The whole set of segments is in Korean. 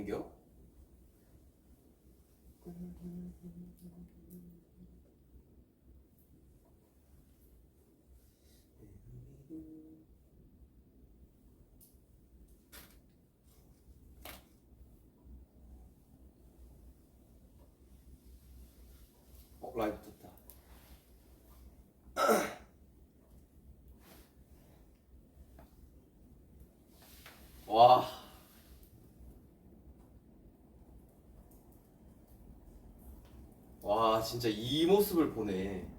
애교? 라이브 떴다. 와. 와, 진짜 이 모습을 보네.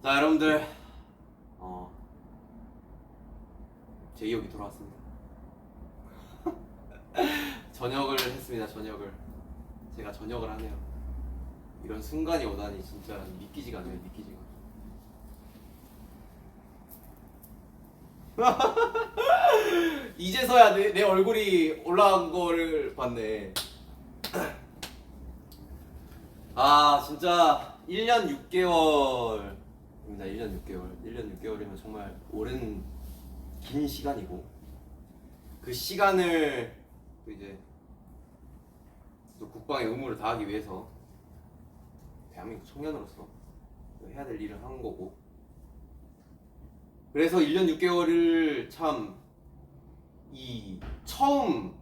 자, 여러분들, 제이홉이 돌아왔습니다. 저녁을 했습니다. 저녁을. 제가 저녁을 하네요. 이런 순간이 오다니 진짜 믿기지가 않네요. 믿기지가. 이제서야 내 얼굴이 올라간 거를 봤네. 아, 진짜 1년 6개월입니다. 1년 6개월. 1년 6개월이면 정말 오랜 긴 시간이고, 그 시간을 또 이제 또 국방의 의무를 다하기 위해서 대한민국 청년으로서 해야 될 일을 한 거고, 그래서 1년 6개월을 참 이 처음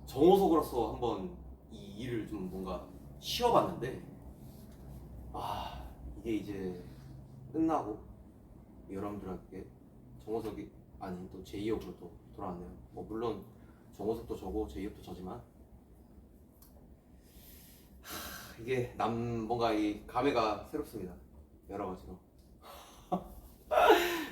정호석으로서 한번 이 일을 좀 뭔가 쉬어봤는데, 이게 이제 끝나고 여러분들에게 정호석이 아닌 또 제2역으로 또 돌아왔네요. 뭐 물론 정호석도 저고 제2역도 저지만 이게 뭔가 이 감회가 새롭습니다. 여러 가지로.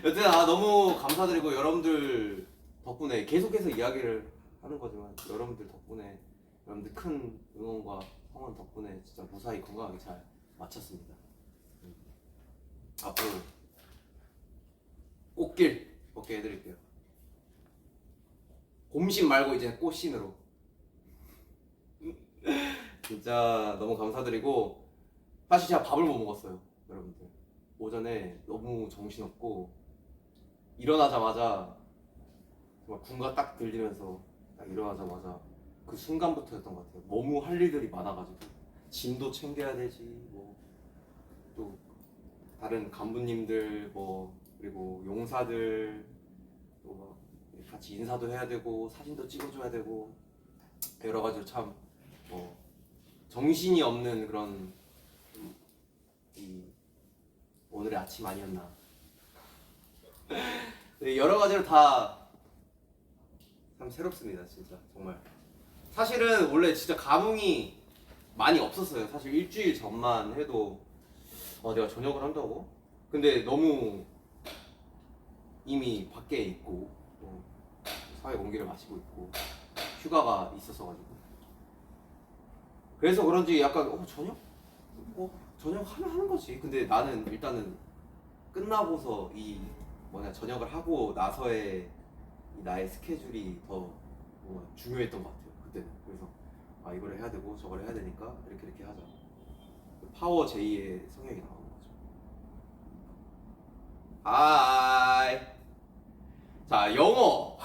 여튼 너무 감사드리고, 여러분들 덕분에 계속해서 이야기를 하는 거지만 여러분들 덕분에, 여러분들 큰 응원과 성원 덕분에 진짜 무사히 건강하게 잘 마쳤습니다. 앞으로 꽃길 걷게 해드릴게요. 곰신 말고 이제 꽃신으로. 진짜 너무 감사드리고, 사실 제가 밥을 못 먹었어요. 여러분들 오전에 너무 정신없고 일어나자마자 정말 군가 딱 들리면서 딱 일어나자마자 그 순간부터였던 것 같아요. 너무 할 일들이 많아가지고 짐도 챙겨야 되지, 뭐 또 다른 간부님들, 뭐 그리고 용사들 또 같이 인사도 해야 되고 사진도 찍어줘야 되고, 여러 가지로 참 정신이 없는 그런 이 오늘의 아침 아니었나. 여러 가지로 다 참 새롭습니다. 진짜 정말. 사실은 원래 진짜 감흥이 많이 없었어요. 사실 일주일 전만 해도 내가 저녁을 한다고? 근데 너무 이미 밖에 있고 또 사회 공기를 마시고 있고 휴가가 있었어가지고, 그래서 그런지 약간 저녁? 저녁 하면 하는 거지. 근데 나는 일단은 끝나고서 저녁을 하고 나서의 나의 스케줄이 더 중요했던 것 같아요. 그때는. 그래서 이걸 해야 되고 저걸 해야 되니까 이렇게 하자. 파워 J의 성향이 나오는 거죠. 하이. 자, 영어.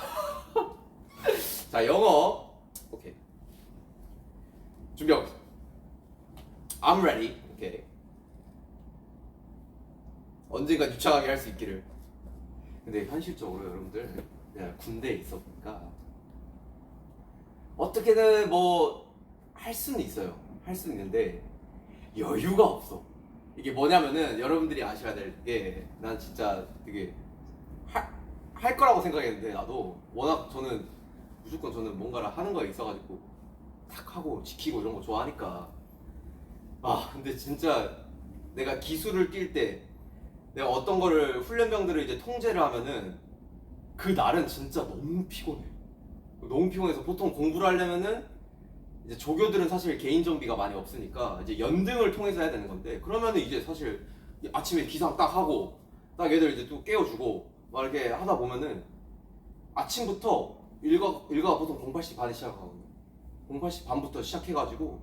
자, 영어. 오케이. 준비하고 있어. I'm ready. 오케이. 언젠가 유창하게 할 수 있기를. 근데 현실적으로 여러분들, 내가 군대에 있어 보니까 어떻게든 할 수는 있어요. 할 수는 있는데 여유가 없어. 이게 뭐냐면은, 여러분들이 아셔야 될 게, 난 진짜 되게 할 거라고 생각했는데, 나도 워낙 무조건 저는 뭔가를 하는 거에 있어가지고 탁 하고 지키고 이런 거 좋아하니까. 근데 진짜 내가 기술을 뛸 때, 내가 어떤 거를 훈련병들을 이제 통제를 하면은 그 날은 진짜 너무 피곤해. 너무 피곤해서 보통 공부를 하려면은 이제 조교들은 사실 개인 정비가 많이 없으니까 이제 연등을 통해서 해야 되는 건데, 그러면은 이제 사실 아침에 기상 딱 하고 딱 얘들 이제 또 깨워주고 막 이렇게 하다 보면은 아침부터 일과가 보통 08시 반에 시작하거든요. 08시 반부터 시작해가지고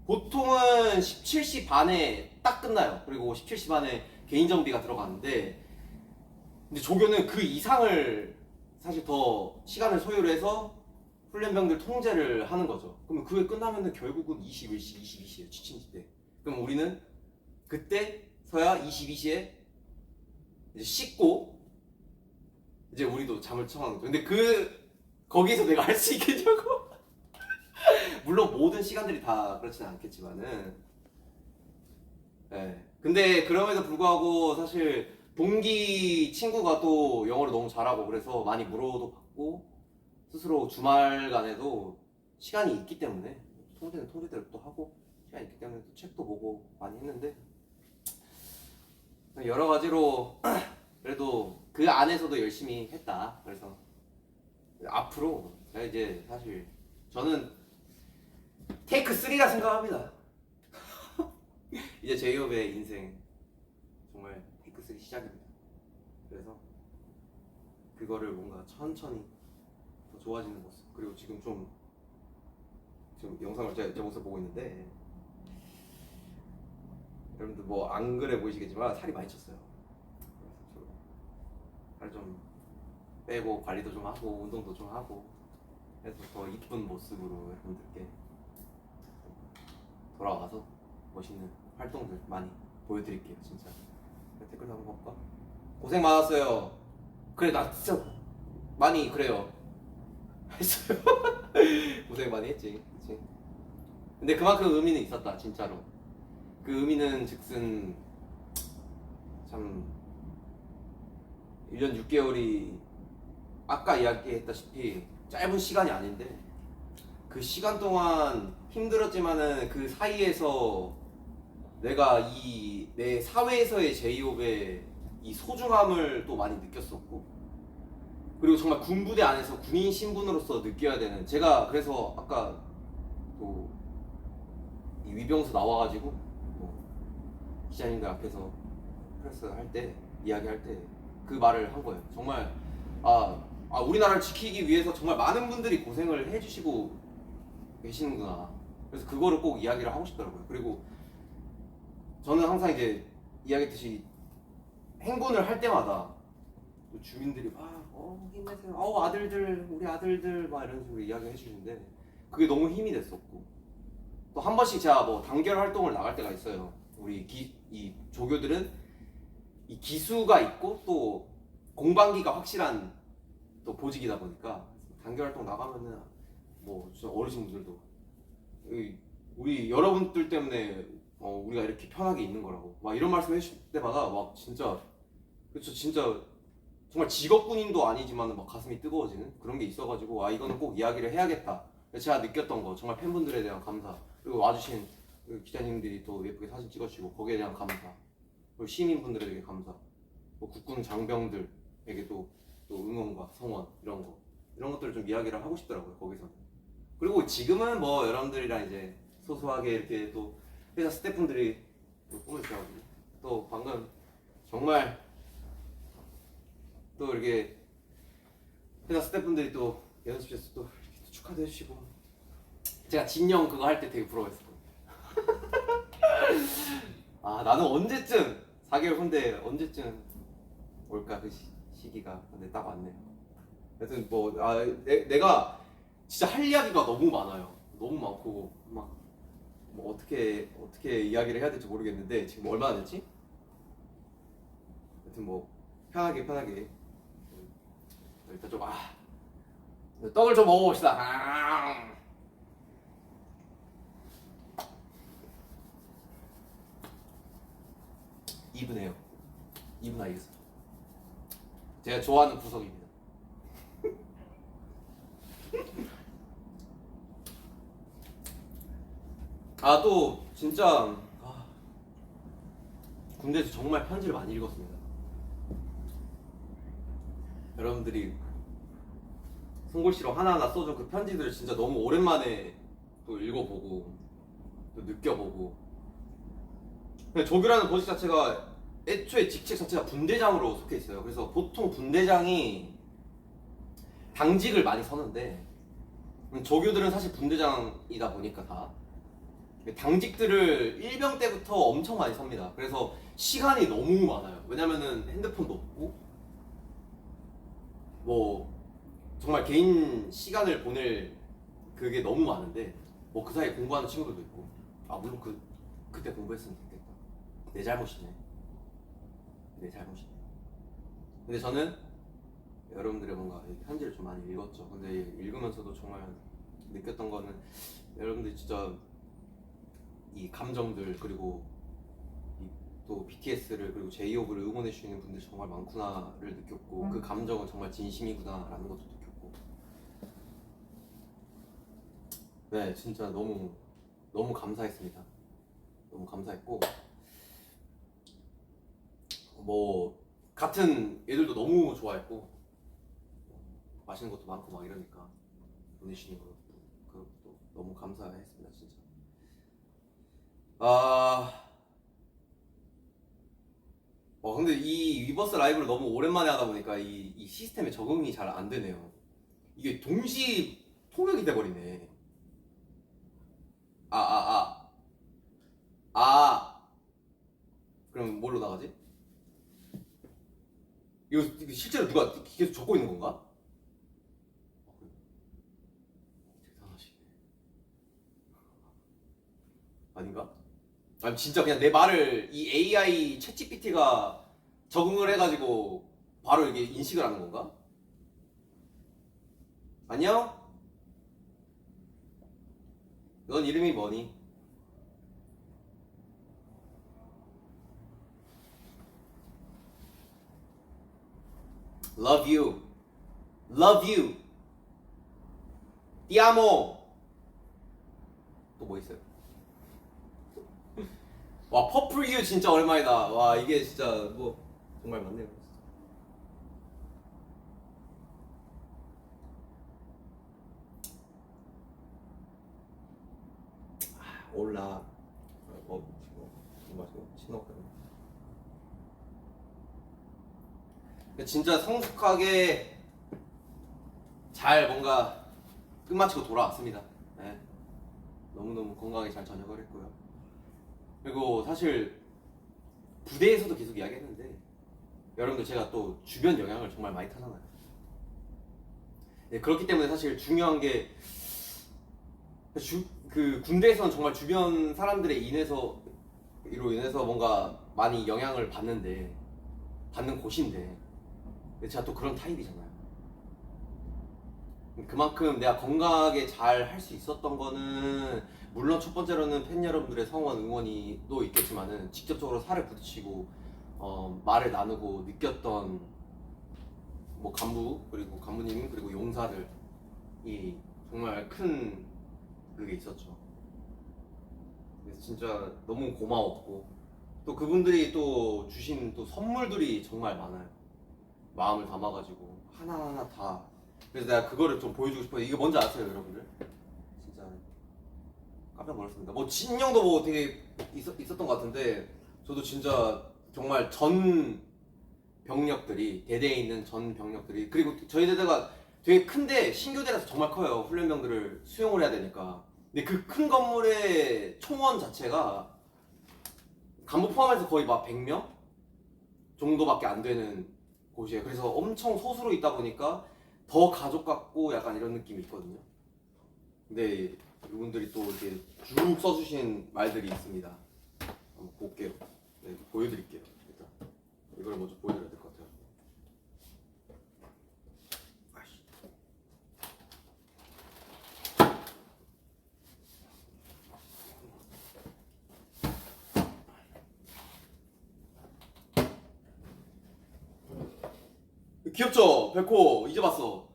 보통은 17시 반에 딱 끝나요. 그리고 17시 반에 개인 정비가 들어가는데, 근데 조교는 그 이상을 사실 더 시간을 소요를 해서 훈련병들 통제를 하는 거죠. 그러면 그게 끝나면은 결국은 21시, 22시에요. 지친 때. 그럼 우리는 그때서야 22시에 이제 씻고 이제 우리도 잠을 청하는 거죠. 근데 거기서 내가 할 수 있겠냐고. 물론 모든 시간들이 다 그렇지는 않겠지만은, 네. 근데 그럼에도 불구하고 사실 동기 친구가 또 영어를 너무 잘하고 그래서 많이 물어도 받고, 스스로 주말간에도 시간이 있기 때문에 통제는 통제대로 또 하고, 시간이 있기 때문에 또 책도 보고 많이 했는데, 여러 가지로 그래도 그 안에서도 열심히 했다. 그래서 앞으로 제가 이제 사실 저는 테이크 3라 생각합니다. 이제 제이홉의 인생 정말 테이크 3 시작입니다. 그래서 그거를 뭔가 천천히 더 좋아지는 모습, 그리고 지금 영상을 제 모습 보고 있는데, 여러분들 뭐 안 그래 보이시겠지만 살이 많이 쪘어요. 그래서 살 좀 빼고 관리도 좀 하고 운동도 좀 하고 해서 더 이쁜 모습으로 여러분들께 돌아와서 멋있는 활동들 많이 보여드릴게요. 진짜. 댓글 한번 볼까? 고생 많았어요. 그래, 나 진짜 많이 그래요 했어요. 고생 많이 했지. 그치? 근데 그만큼 의미는 있었다. 진짜로. 그 의미는 즉슨 참 1년 6개월이 아까 이야기했다시피 짧은 시간이 아닌데, 그 시간 동안 힘들었지만은 그 사이에서 내가 내 사회에서의 제이홉의 이 소중함을 또 많이 느꼈었고, 그리고 정말 군부대 안에서 군인 신분으로서 느껴야 되는, 제가 그래서 아까 또 이 위병소 나와가지고 뭐 기자님들 앞에서 프레스 할 때 이야기할 때 그 말을 한 거예요. 정말 우리나라를 지키기 위해서 정말 많은 분들이 고생을 해주시고 계시는구나. 그래서 그거를 꼭 이야기를 하고 싶더라고요. 그리고 저는 항상 이제 이야기했듯이 행군을 할 때마다 또 주민들이 힘내세요. 아들들, 우리 아들들 막 이런 식으로 이야기 해주시는데, 그게 너무 힘이 됐었고, 또 한 번씩 제가 뭐 단결 활동을 나갈 때가 있어요. 우리 이 조교들은 이 기수가 있고 또 공방기가 확실한 또 보직이다 보니까 단결 활동 나가면은 뭐 진짜 어르신분들도 우리 여러분들 때문에 우리가 이렇게 편하게 있는 거라고 막 이런 말씀 해주실 때마다 막 진짜, 그쵸, 진짜 정말 직업군인도 아니지만 막 가슴이 뜨거워지는 그런 게 있어가지고, 이거는 꼭 이야기를 해야겠다. 제가 느꼈던 거, 정말 팬분들에 대한 감사, 그리고 와주신 기자님들이 또 예쁘게 사진 찍어주시고 거기에 대한 감사, 그리고 시민분들에게 감사, 뭐 국군 장병들에게 또 응원과 성원, 이런 것들을 좀 이야기를 하고 싶더라고요, 거기서는. 그리고 지금은 뭐 여러분들이랑 이제 소소하게 이렇게 또 회사 스태프분들이 또 꿈을 주셔가지고, 또 방금 정말 또 이렇게 회사 스태프분들이 또 연습실에서 또 이렇게 축하도 해주시고, 제가 진영 그거 할 때 되게 부러워했어요. 나는 언제쯤 4개월 후인데 언제쯤 올까 그 시기가. 근데 딱 왔네요. 하여튼 뭐 내가 진짜 할 이야기가 너무 많아요. 너무 많고 막 뭐 어떻게 이야기를 해야 될지 모르겠는데, 지금 얼마나 됐지? 하여튼 뭐 편하게 일단 좀 떡을 좀 먹어봅시다. 이분해요. 이분 알겠어요. 제가 좋아하는 구석입니다. 또 진짜 군대에서 정말 편지를 많이 읽었습니다. 여러분들이 송골씨로 하나하나 써준 그 편지들을 진짜 너무 오랜만에 또 읽어보고 또 느껴보고, 조교라는 보직 자체가 애초에 직책 자체가 분대장으로 속해 있어요. 그래서 보통 분대장이 당직을 많이 서는데 조교들은 사실 분대장이다 보니까 다 당직들을 일병 때부터 엄청 많이 섭니다. 그래서 시간이 너무 많아요. 왜냐면은 핸드폰도 없고 뭐 정말 개인 시간을 보낼 그게 너무 많은데 뭐 그 사이에 공부하는 친구들도 있고 아 물론 그때 공부했으면 좋겠다. 내 잘못이네. 내 잘못이네. 근데 저는 여러분들의 뭔가 편지를 좀 많이 읽었죠. 근데 읽으면서도 정말 느꼈던 거는 여러분들 진짜 이 감정들 그리고 또 BTS를 그리고 제이홉을 응원해 주시는 분들 정말 많구나를 느꼈고 그 감정은 정말 진심이구나라는 것도 느꼈고 네 진짜 너무 너무 감사했습니다. 너무 감사했고 뭐 같은 애들도 너무 좋아했고 맛있는 것도 많고 막 이러니까 보내주시는 것도 너무 감사했습니다 진짜. 근데 이 위버스 라이브를 너무 오랜만에 하다 보니까 이 시스템에 적응이 잘 안 되네요. 이게 동시 통역이 돼버리네. 아, 아, 아. 아. 그럼 뭘로 나가지? 이거 실제로 누가 계속 적고 있는 건가? 대단하시네. 아닌가? 아니 진짜 그냥 내 말을 이 AI 챗GPT가 적응을 해가지고 바로 이게 인식을 하는 건가? 안녕? 넌 이름이 뭐니? Love you. Love you. Ti amo. 또 뭐 있어요? 와 퍼플 유 진짜 오랜만이다. 와 이게 진짜 뭐 정말 많네요. 올라 마시고 신호까지. 진짜 성숙하게 잘 뭔가 끝마치고 돌아왔습니다. 네. 너무너무 건강하게 잘 전역을 했고요. 그리고 사실 부대에서도 계속 이야기했는데 여러분들 제가 또 주변 영향을 정말 많이 타잖아요. 네, 그렇기 때문에 사실 중요한 게 그 군대에서는 정말 주변 사람들의 이로 인해서 뭔가 많이 영향을 받는 곳인데 제가 또 그런 타입이잖아요. 그만큼 내가 건강하게 잘 할 수 있었던 거는 물론 첫 번째로는 팬 여러분들의 성원 응원이 또 있겠지만은 직접적으로 살을 부딪히고 말을 나누고 느꼈던 뭐 간부 그리고 간부님 그리고 용사들이 정말 큰 그게 있었죠. 그래서 진짜 너무 고마웠고 또 그분들이 또 주신 또 선물들이 정말 많아요. 마음을 담아가지고 하나하나 다. 그래서 내가 그거를 좀 보여주고 싶어요. 이게 뭔지 아세요, 여러분들? 진짜 깜짝 놀랐습니다. 뭐 진영도 뭐 되게 있었던 것 같은데 저도 진짜 정말 전 병력들이 대대에 있는 전 병력들이 그리고 저희 대대가 되게 큰데 신교대라서 정말 커요. 훈련병들을 수용을 해야 되니까. 근데 그 큰 건물의 총원 자체가 간부 포함해서 거의 막 100명 정도밖에 안 되는 곳이에요. 그래서 엄청 소수로 있다 보니까 더 가족 같고 약간 이런 느낌이 있거든요. 근데 이분들이 또 이렇게 쭉 써주신 말들이 있습니다. 한번 볼게요. 네, 보여드릴게요. 일단 이걸 먼저 보여드려야 될 것 같아요. 귀엽죠? 백호 이제 봤어.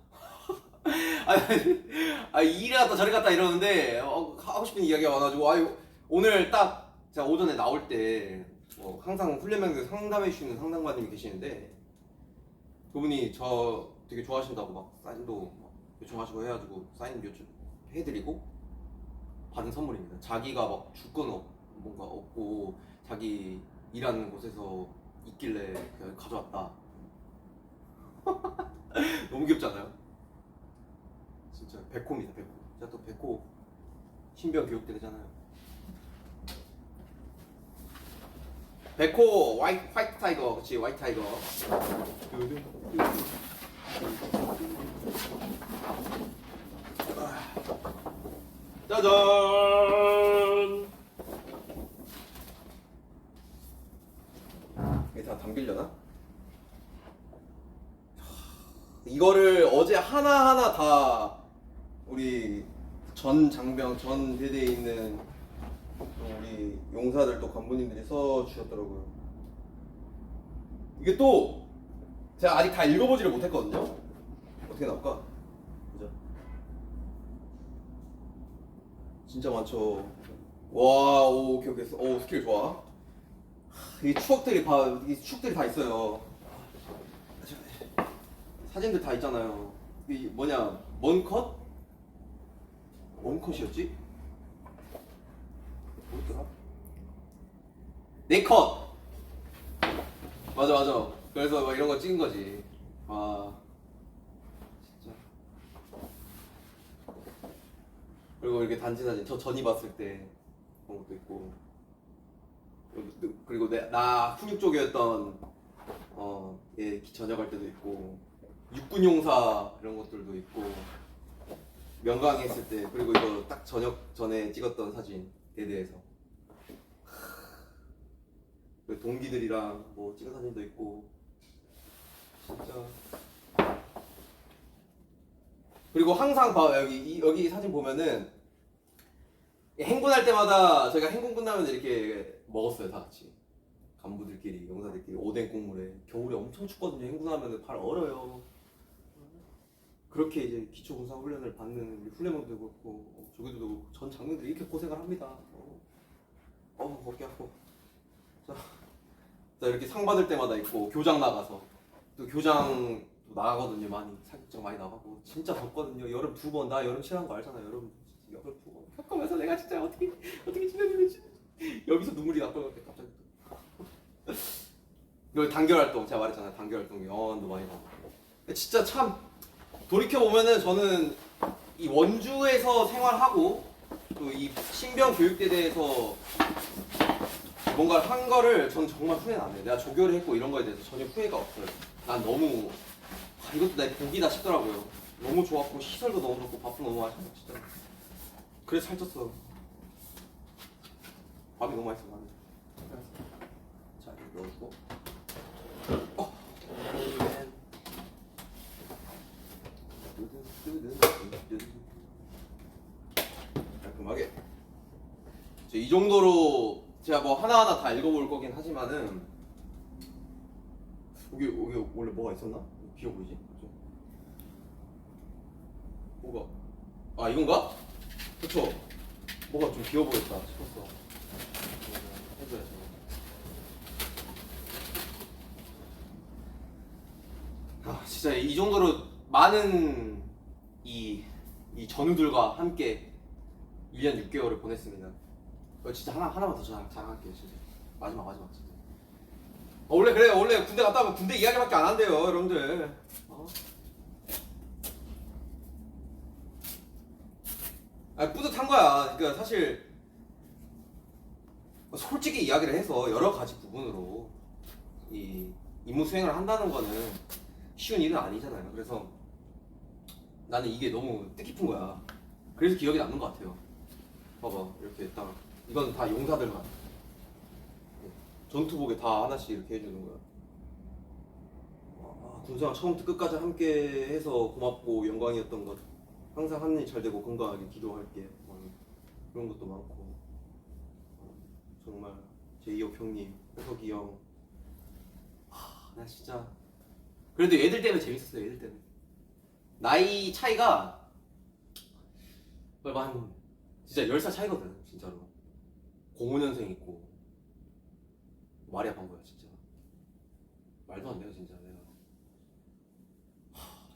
이래 갔다 저래 갔다 이러는데 하고 싶은 이야기가 많아가지고 오늘 딱 제가 오전에 나올 때 항상 훈련병들 상담해 주시는 상담관님이 계시는데 그분이 저 되게 좋아하신다고 막 사인도 막 요청하시고 해가지고 사인 요청해드리고 받은 선물입니다. 자기가 막 줄 건 뭔가 없고 자기 일하는 곳에서 있길래 그냥 가져왔다. 너무 귀엽지 않아요? 진짜 백호입니다, 백호. 제가 또 백호 신병 교육대잖아요. 백호 화이트 타이거, 그치, 화이트 타이거. 짜잔. 이게 다 담기려나? 이거를 어제 하나하나 다 우리 전 장병, 전 대대에 있는 우리 용사들 또 간부님들이 써주셨더라고요. 이게 또 제가 아직 다 읽어보지를 못했거든요. 어떻게 나올까? 그죠? 진짜 많죠. 와, 오, 오케이, 오케이. 오, 스킬 좋아. 이 추억들이 다 있어요. 사진들 다 있잖아요. 이 뭐냐, 뭔 컷? 뭔 컷이었지? 뭐였더라? 네 컷! 맞아, 맞아. 그래서 막 이런 거 찍은 거지. 와, 진짜. 그리고 이렇게 단체 사진, 저 전이 봤을 때 그런 것도 있고. 그리고 나 훈육 쪽이었던 예, 전역할 때도 있고, 육군 용사 이런 것들도 있고, 명강에 있을 때, 그리고 이거 딱 전역 전에 찍었던 사진 대대에서 그 동기들이랑 뭐 찍은 사진도 있고, 진짜. 그리고 항상 봐, 여기 사진 보면은 행군할 때마다 저희가 행군 끝나면 이렇게 먹었어요, 다 같이. 간부들끼리, 용사들끼리 오뎅 국물에. 겨울에 엄청 춥거든요. 행군하면 발 얼어요. 그렇게 이제 기초군사 훈련을 받는 우리 훈련병도 그렇고, 조교도 그렇고, 전 장병들이 이렇게 고생을 합니다. 어깨 아파. 자, 이렇게 상 받을 때마다 있고, 교장 나가서 또 교장 나가거든요. 많이 사격장 많이 나가고, 진짜 덥거든요. 여름 2번, 나 여름 싫어하는 거 알잖아요. 여름 2번 겪으면서 내가 진짜 어떻게 지내는지 여기서 눈물이 날 것 같아. 갑자기 또 이거 단결 활동, 제가 말했잖아요. 단결 활동 영원도 많이 나고. 진짜 참 돌이켜 보면은 저는 이 원주에서 생활하고 또 이 신병 교육대대에서 뭔가를 한 거를 전 정말 후회는 안 해요. 내가 조교를 했고 이런 거에 대해서 전혀 후회가 없어요. 난 너무 이것도 내 복이다 싶더라고요. 너무 좋았고, 시설도 너무 좋고, 밥도 너무 맛있고, 진짜. 그래서 살쪘어. 밥이 너무 맛있어, 나는. 자, 이거 넣어주고. 깔끔하게. 이 정도로 제가 뭐 하나하나 다 읽어볼 거긴 하지만은, 여기 원래 뭐가 있었나? 비어 보이지? 뭐가? 아, 이건가? 그쵸? 뭐가 좀 비어 보였다 싶었어. 해줘야지. 아, 진짜 이 정도로 많은 이 전우들과 함께 1년 6개월을 보냈습니다. 진짜 하나만 더 자랑할게요, 진짜. 마지막 진짜. 원래 그래요. 원래 군대 갔다 오면 군대 이야기밖에 안 한대요, 여러분들. 뿌듯한 거야. 그러니까 사실 솔직히 이야기를 해서 여러 가지 부분으로 이 임무 수행을 한다는 거는 쉬운 일은 아니잖아요. 그래서 나는 이게 너무 뜻깊은 거야. 그래서 기억에 남는 것 같아요. 봐봐, 이렇게 딱 이건 다 용사들만 전투복에 다 하나씩 이렇게 해주는 거야. 군생활 처음부터 끝까지 함께 해서 고맙고 영광이었던 것. 항상 하는 일 잘 되고 건강하게 기도할게. 그런 것도 많고. 정말 제이홉 형님, 호석이 형. 나 진짜 그래도 얘들 때문에 재밌었어요. 얘들 때문에. 나이 차이가 한 진짜 10살 차이거든. 진짜로. 05년생 있고. 말이 아픈 거야 진짜. 말도 안 돼요 진짜. 내가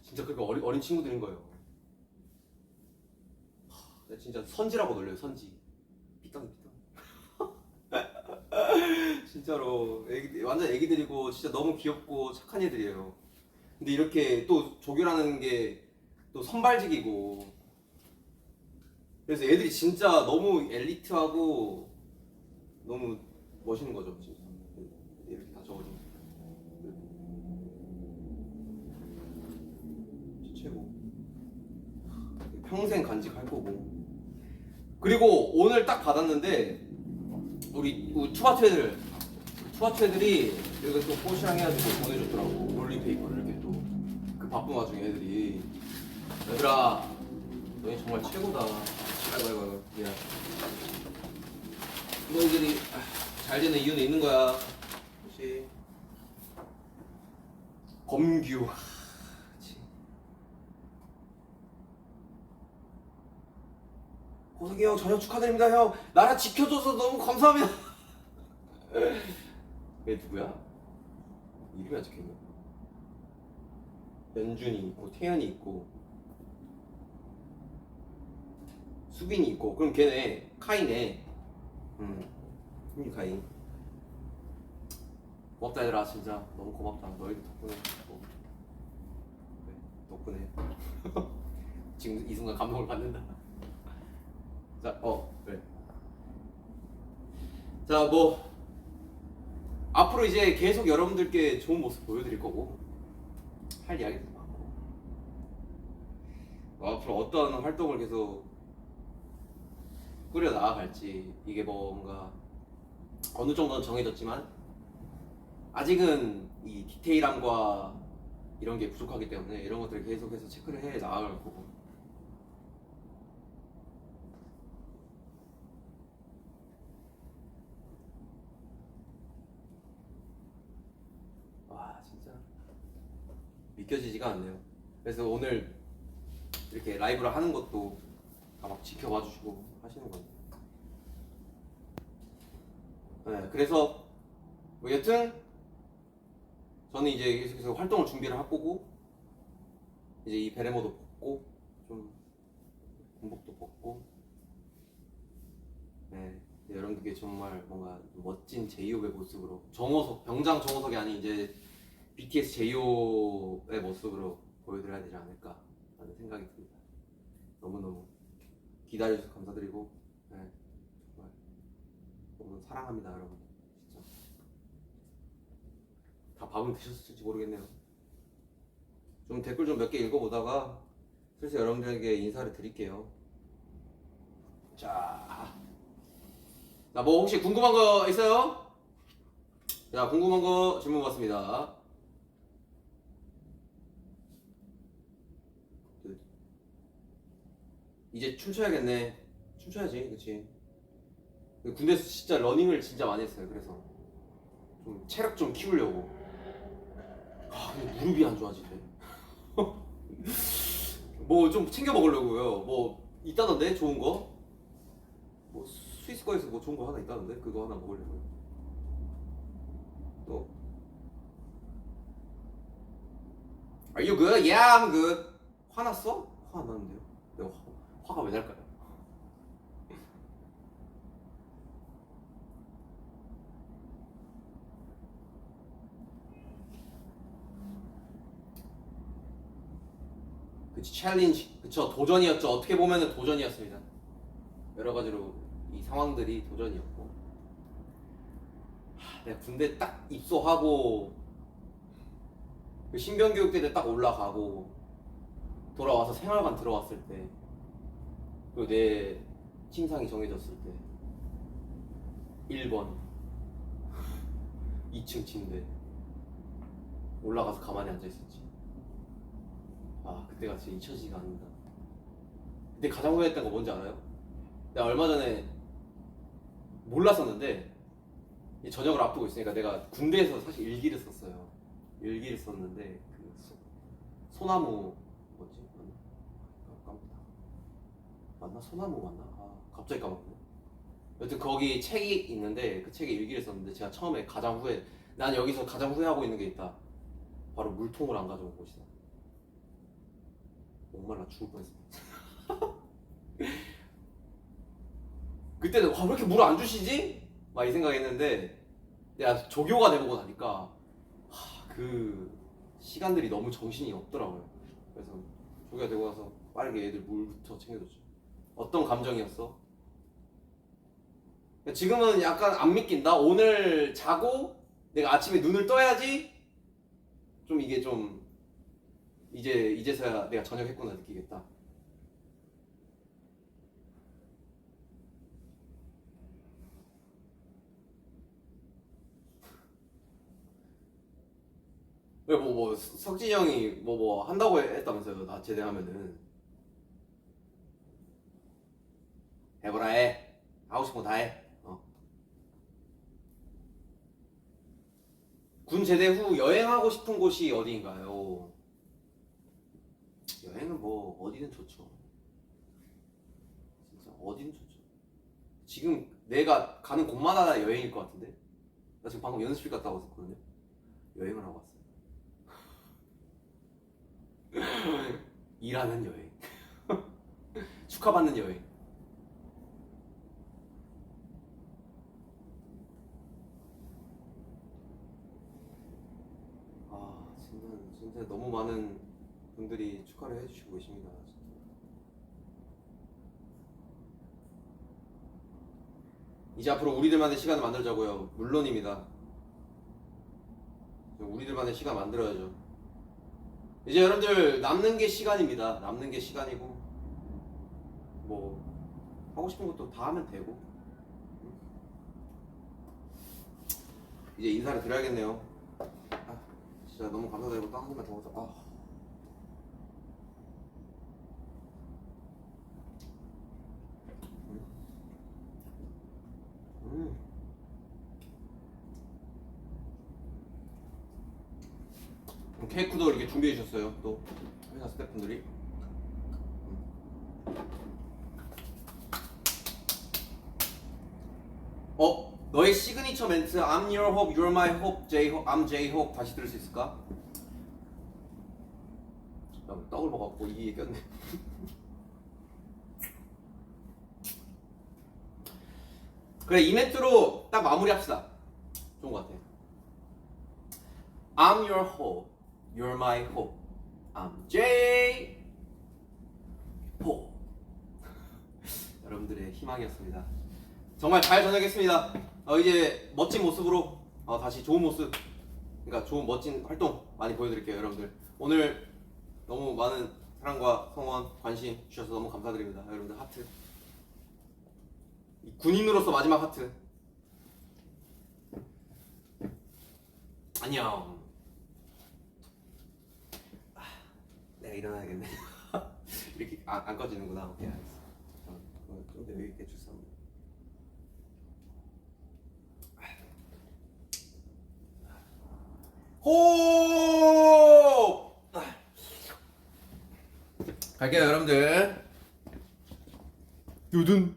진짜 그렇게 어린 친구들인 거예요. 내가 진짜 선지라고 놀려요. 선지. 삐딱이. 진짜로 완전 애기들이고 진짜 너무 귀엽고 착한 애들이에요. 근데 이렇게 또 조교라는 게 또 선발직이고, 그래서 애들이 진짜 너무 엘리트하고 너무 멋있는 거죠, 진짜. 이렇게 다 적어진 최고. 평생 간직할 거고. 그리고 오늘 딱 받았는데 우리 투바투 애들이 이렇게 또 포시랑 해가지고 보내줬더라고. 롤링페이퍼를 이렇게 또 그 바쁜 와중에 애들이. 얘들아, 너희 정말 최고다. 아이고 미안. 너희들이 잘 되는 이유는 있는 거야. 그렇지. 검규. 그렇지. 호석이 형 저녁 축하드립니다. 형 나라 지켜줘서 너무 감사합니다. 얘 누구야? 이름이 안 적혀있네. 연준이 있고 태연이 있고 수빈이 있고. 그럼 걔네 카이네. 카이. 고맙다 얘들아. 진짜 너무 고맙다. 너희들 덕분에 덕분에 지금 이 순간 감동을 받는다. 자, 그래. 자, 뭐 앞으로 이제 계속 여러분들께 좋은 모습 보여드릴 거고 할 이야기도 많고, 앞으로 어떤 활동을 계속 꾸려 나아갈지, 이게 뭔가 어느 정도는 정해졌지만 아직은 이 디테일함과 이런 게 부족하기 때문에 이런 것들을 계속해서 체크를 해 나아갈 거고. 와, 진짜 믿겨지지가 않네요. 그래서 오늘 이렇게 라이브를 하는 것도 다 막 지켜봐 주시고 하시는 건데. 네, 그래서 뭐 여튼 저는 이제 계속해서 활동을 준비를 할 거고, 이제 이 베레모도 벗고 좀 군복도 벗고, 네, 여러분들께 정말 뭔가 멋진 제이홉의 모습으로, 병장 정호석이 아닌 이제 BTS 제이홉의 모습으로 보여드려야 되지 않을까 라는 생각이 듭니다. 너무너무 기다려주셔서 감사드리고, 네, 정말 너무 사랑합니다 여러분. 진짜 다 밥은 드셨을지 모르겠네요. 좀 댓글 좀 몇 개 읽어보다가 슬슬 여러분들에게 인사를 드릴게요. 자, 뭐 혹시 궁금한 거 있어요? 자, 궁금한 거 질문 받습니다. 이제 춤춰야겠네. 춤춰야지, 그치? 군대에서 진짜 러닝을 진짜 많이 했어요. 그래서 좀 체력 좀 키우려고. 근데 무릎이 안 좋아지네. 뭐 좀 챙겨 먹으려고요. 뭐 있다던데 좋은 거? 뭐 스위스 거에서 뭐 좋은 거 하나 있다던데? 그거 하나 먹으려고요. 또 Are you good? Yeah, I'm good. 화났어? 화 안 나는데요? 내가 화가 왜 날까요? 그치, 챌린지. 그쵸, 도전이었죠. 어떻게 보면은 도전이었습니다. 여러 가지로 이 상황들이 도전이었고, 내가 군대 딱 입소하고 그 신병교육대 때 딱 올라가고 돌아와서 생활관 들어왔을 때, 그리고 내 침상이 정해졌을 때 1번 2층 침대 올라가서 가만히 앉아있었지. 그때가 진짜 잊혀지지가 않는다. 그때 가장 후회했던 거 뭔지 알아요? 내가 얼마 전에 몰랐었는데 저녁을 앞두고 있으니까, 내가 군대에서 사실 일기를 썼어요. 일기를 썼는데 그 소나무 뭐지? 맞나? 소나무 맞나? 갑자기 까먹네. 여튼 거기 책이 있는데 그 책에 일기를 썼는데, 제가 처음에 난 여기서 가장 후회하고 있는 게 있다. 바로 물통을 안 가져온 곳이다. 목말라 죽을 뻔했어. 그때는 왜 이렇게 물 안 주시지? 막 이 생각했는데, 내가 조교가 돼보고 나니까 그 시간들이 너무 정신이 없더라고요. 그래서 조교가 되고 나서 빠르게 애들 물부터 챙겨줬죠. 어떤 감정이었어? 지금은 약간 안 믿긴다. 오늘 자고 내가 아침에 눈을 떠야지 좀 이게 좀 이제서야 내가 저녁했구나 느끼겠다. 그래 뭐 석진이 형이 뭐 한다고 했다면서요. 나 제대하면은 해보라 해. 하고 싶은 거 다 해. 군 제대 후 여행하고 싶은 곳이 어디인가요? 여행은 뭐 어디든 좋죠. 진짜 어디든 좋죠. 지금 내가 가는 곳마다 여행일 것 같은데? 나 지금 방금 연습실 갔다 왔었거든요. 여행을 하고 왔어요. 일하는 여행. 축하받는 여행. 아 진짜 너무 많은 분들이 축하를 해주시고 계십니다. 진짜. 이제 앞으로 우리들만의 시간을 만들자고요. 물론입니다. 우리들만의 시간 만들어야죠. 이제 여러분들 남는 게 시간입니다. 남는 게 시간이고 뭐 하고 싶은 것도 다 하면 되고 이제 인사를 드려야겠네요. 진짜 너무 감사드리고 딱 한 입만 더 먹어서 케이크도 이렇게 준비해 주셨어요. 또 회사 스태프분들이. 너의 시그니처 멘트 I'm your hope, you're my hope, J-hope, I'm J-hope 다시 들을 수 있을까? 야, 떡을 먹었고 이게 꼈네. 그래 이 멘트로 딱 마무리합시다. 좋은 것 같아. I'm your hope, you're my hope, I'm J-hope. 여러분들의 희망이었습니다. 정말 잘 저녁했습니다. 이제 멋진 모습으로 다시 좋은 모습, 그러니까 좋은 멋진 활동 많이 보여드릴게요. 여러분들 오늘 너무 많은 사랑과 성원, 관심 주셔서 너무 감사드립니다. 여러분들 하트. 군인으로서 마지막 하트. 안녕. 내가 일어나야겠네. 이렇게 안 꺼지는구나. 오케이 알겠어. 좀 더 여기 있게 주세요. 호! 갈게요 여러분들. 두둔.